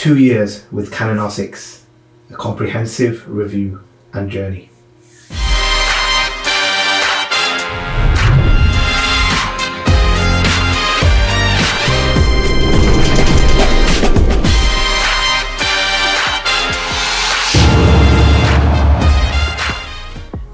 2 years with Canon R6, a comprehensive review and journey.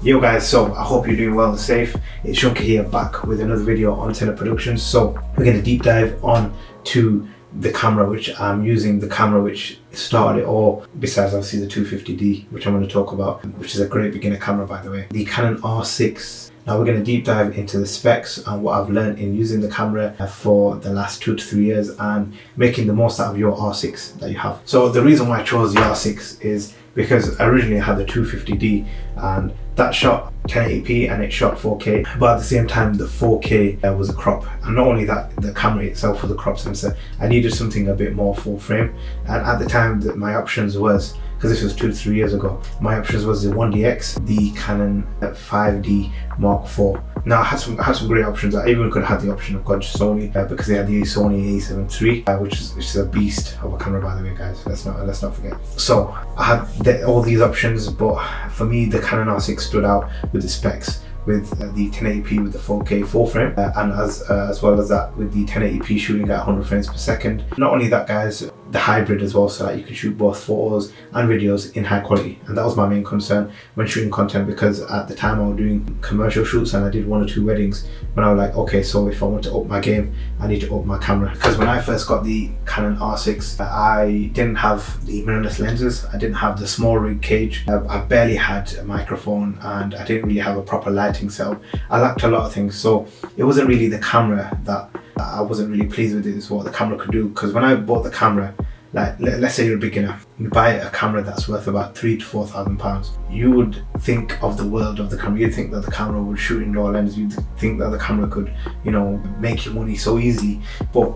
Yo guys, so I hope you're doing well and safe. It's Shunka here, back with another video on Tenet Productions. So we're going to deep dive on to the camera which I'm using, the camera which started it all, besides obviously the 250D, which I'm going to talk about, which is a great beginner camera by the way, the Canon R6. Now we're going to deep dive into the specs and what I've learned in using the camera for the last 2 to 3 years and making the most out of your R6 that you have. So the reason why I chose the R6 is because originally I had the 250D and that shot 1080p and it shot 4K, but at the same time the 4K was a crop, and not only that, the camera itself was a crop sensor. I needed something a bit more full frame, and at the time that my options was, because this was 2 to 3 years ago, my options was the 1DX, the Canon 5D Mark IV. Now I had some great options. I even could have had the option of going to Sony because they had the Sony A7 III, which is a beast of a camera by the way, guys. Let's not forget. So I had all these options, but for me the Canon R6 stood out with the specs, with the 1080p with the 4K full frame, and as well as that with the 1080p shooting at 100 frames per second. Not only that guys, the hybrid as well, so that you can shoot both photos and videos in high quality, and that was my main concern when shooting content, because at the time I was doing commercial shoots and I did 1 or 2 weddings when I was like, okay, so if I want to up my game I need to up my camera. Because when I first got the Canon R6 I didn't have the mirrorless lenses, I didn't have the small rig cage, I barely had a microphone, and I didn't really have a proper lighting setup. I lacked a lot of things, so it wasn't really the camera that I wasn't really pleased with. It is what the camera could do, because when I bought the camera, like let's say you're a beginner, you buy a camera that's worth about £3,000 to £4,000, you would think of the world of the camera. You'd think that the camera would shoot in raw lens, you'd think that the camera could, you know, make you money so easy. But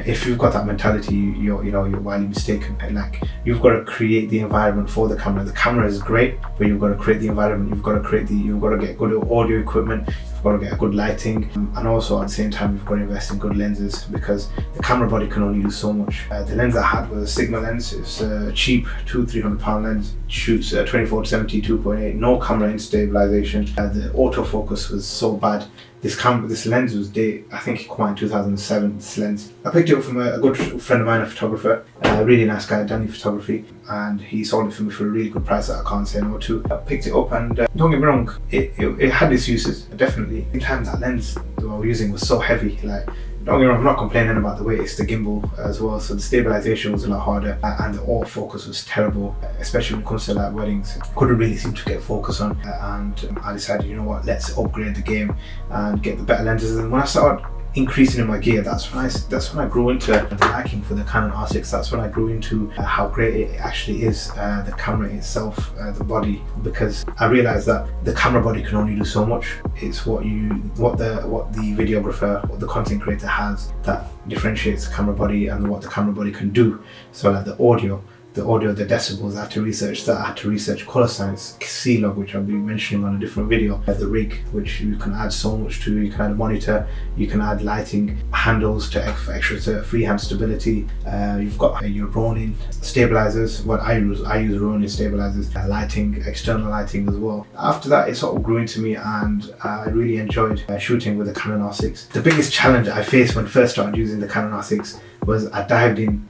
if you've got that mentality, you're wildly mistaken. Like, you've got to create the environment for the camera. The camera is great, but you've got to create the environment. You've got to get good audio equipment. You've got to get good lighting, and also at the same time you've got to invest in good lenses, because the camera body can only do so much. The lens I had was a Sigma lens. It's a cheap £200-300 lens. It shoots 24 to 70 2.8, no camera in stabilization. The autofocus was so bad. This lens was I think it came out in 2007, this lens. I picked it up from a good friend of mine, a photographer, a really nice guy, Danny Photography, and he sold it for me for a really good price that I can't say no to. I picked it up, and don't get me wrong, it had its uses, definitely. In time that lens that I was using was so heavy, like, don't get me wrong, I'm not complaining about the weight, it's the gimbal as well, so the stabilization was a lot harder, and the autofocus was terrible, especially when it comes to like weddings. Couldn't really seem to get focus on, and I decided, you know what, let's upgrade the game and get the better lenses. And when I started increasing in my gear, that's when I grew into the liking for the Canon R6. That's when I grew into how great it actually is, the camera itself, the body, because I realized that the camera body can only do so much. It's what the videographer or the content creator has that differentiates the camera body and what the camera body can do. So like the audio, the decibels, I had to research that. I had to research color science, C-log, which I'll be mentioning on a different video. The rig, which you can add so much to. You can add a monitor, you can add lighting, handles for extra freehand stability. You've got your Ronin stabilizers. What I use Ronin stabilizers, lighting, external lighting as well. After that, it sort of grew into me, and I really enjoyed shooting with the Canon R6. The biggest challenge I faced when I first started using the Canon R6 was I dived in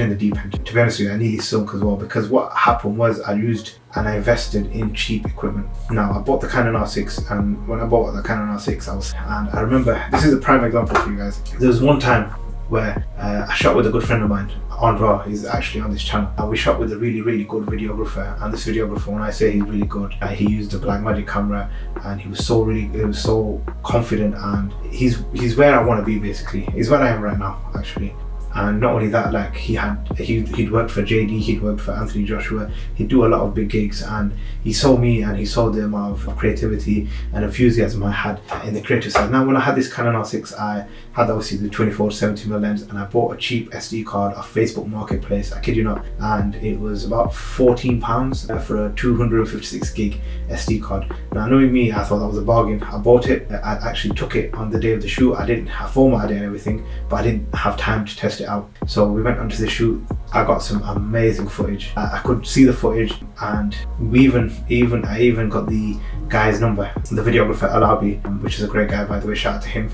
the deep end. To be honest with you, I nearly sunk as well, because what happened was I invested in cheap equipment. Now I bought the Canon R6, and when I bought the Canon R6 I remember, this is a prime example for you guys. There was one time where I shot with a good friend of mine, Andra. He's actually on this channel, and we shot with a really good videographer. And this videographer, when I say he's really good, he used a Blackmagic camera, and he was so confident, and he's where I want to be basically. He's where I am right now actually. And not only that, like he'd worked for JD, he'd worked for Anthony Joshua, he'd do a lot of big gigs, and he saw me and he saw the amount of creativity and enthusiasm I had in the creative side. Now when I had this Canon R6, I had obviously the 24 to 70mm lens, and I bought a cheap SD card off Facebook Marketplace, I kid you not, and it was about £14 for a 256 gig SD card. Now knowing me, I thought that was a bargain. I bought it, I actually took it on the day of the shoot. I didn't have formatted it and everything, but I didn't have time to test it it out. So we went onto the shoot. I got some amazing footage. I could see the footage, and I even got the guy's number, the videographer Alabi, which is a great guy, by the way. Shout out to him.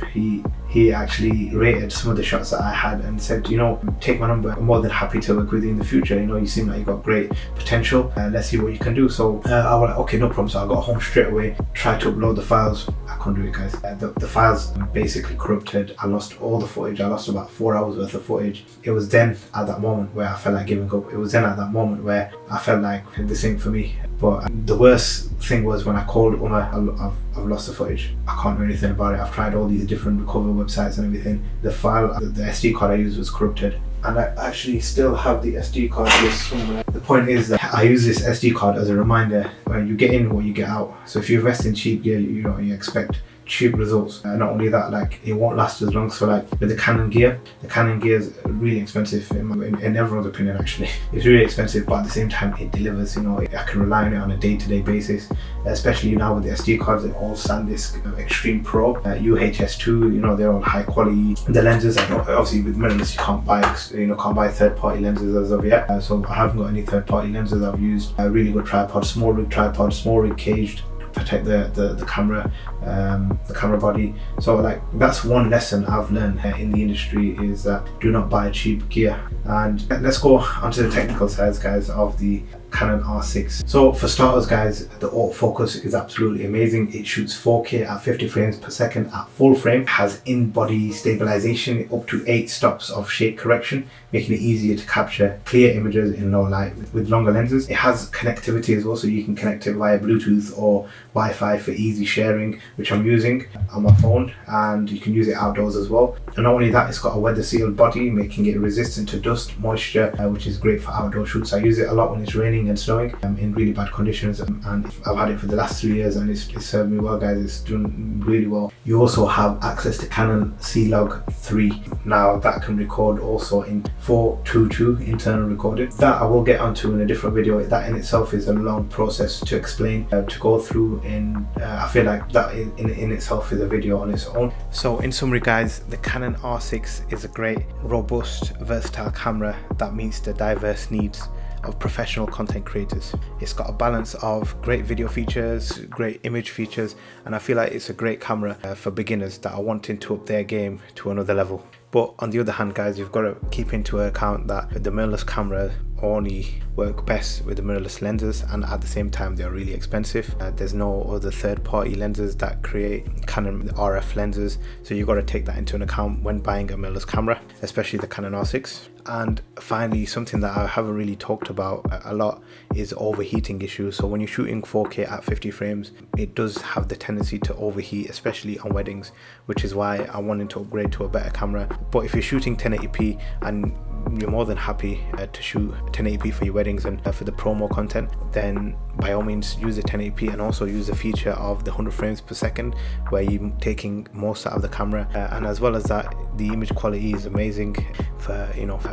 He actually rated some of the shots that I had and said, you know, take my number. I'm more than happy to work with you in the future. You know, you seem like you got great potential. Let's see what you can do. So I was like, okay, no problem. So I got home straight away, tried to upload the files. I couldn't do it, guys. The files basically corrupted. I lost all the footage. I lost about 4 hours worth of footage. It was then at that moment where I felt like giving up. It was then at that moment where I felt like this ain't for me. But the worst thing was when I called Umar, I've lost the footage. I can't do anything about it. I've tried all these different recovery websites and everything. The file, the SD card I used was corrupted. And I actually still have the SD card here somewhere. The point is that I use this SD card as a reminder when you get in what you get out. So if you invest in cheap gear, you expect cheap results. Not only that, like, it won't last as long. So like with the Canon gear is really expensive in everyone's opinion. Actually, it's really expensive, but at the same time it delivers. You know, I can rely on it on a day-to-day basis, especially now with the SD cards. They're all SanDisk Extreme Pro, UHS2. You know, they're all high quality. The lenses, obviously with mirrorless you can't buy third-party lenses as of yet. So I haven't got any third-party lenses. I've used a really good tripod, small rig caged, protect the camera body. So like, that's one lesson I've learned in the industry, is that do not buy cheap gear. And let's go onto the technical sides, guys, of the Canon R6. So for starters, guys, the autofocus is absolutely amazing. It shoots 4K at 50 frames per second at full frame, has in-body stabilization, up to 8 stops of shake correction, making it easier to capture clear images in low light with longer lenses. It has connectivity as well, so you can connect it via Bluetooth or Wi-Fi for easy sharing, which I'm using on my phone, and you can use it outdoors as well. And not only that, it's got a weather sealed body, making it resistant to dust, moisture, which is great for outdoor shoots. I use it a lot when it's raining and snowing in really bad conditions, and I've had it for the last 3 years, and it's served me well, guys. It's doing really well. You also have access to Canon C-Log 3. Now that can record also in 422 internal recording. That I will get onto in a different video. That in itself is a long process to explain, to go through, and I feel like that in itself is a video on its own. So in summary, guys, the Canon R6 is a great, robust, versatile camera that meets the diverse needs of professional content creators. It's got a balance of great video features, great image features, and I feel like it's a great camera for beginners that are wanting to up their game to another level. But on the other hand, guys, you've got to keep into account that the mirrorless camera only work best with the mirrorless lenses, and at the same time they're really expensive. There's no other third-party lenses that create Canon RF lenses, so you've got to take that into account when buying a mirrorless camera, especially the Canon R6. And finally, something that I haven't really talked about a lot is overheating issues. So when you're shooting 4K at 50 frames, it does have the tendency to overheat, especially on weddings, which is why I wanted to upgrade to a better camera. But if you're shooting 1080p and you're more than happy to shoot 1080p for your weddings and for the promo content, then by all means use the 1080p, and also use the feature of the 100 frames per second where you're taking most out of the camera, and as well as that, the image quality is amazing for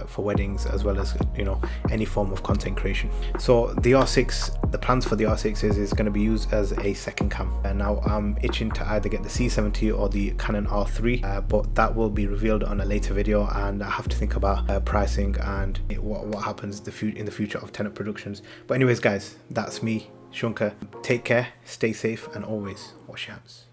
for weddings, as well as any form of content creation. So the R6, the plans for the R6 is going to be used as a second cam, and now I'm itching to either get the C70 or the Canon R3, but that will be revealed on a later video, and I have to think about pricing and what happens in the future of Tenet productions. But anyways, guys, that's me, Shankar. Take care, stay safe, and always wash your hands.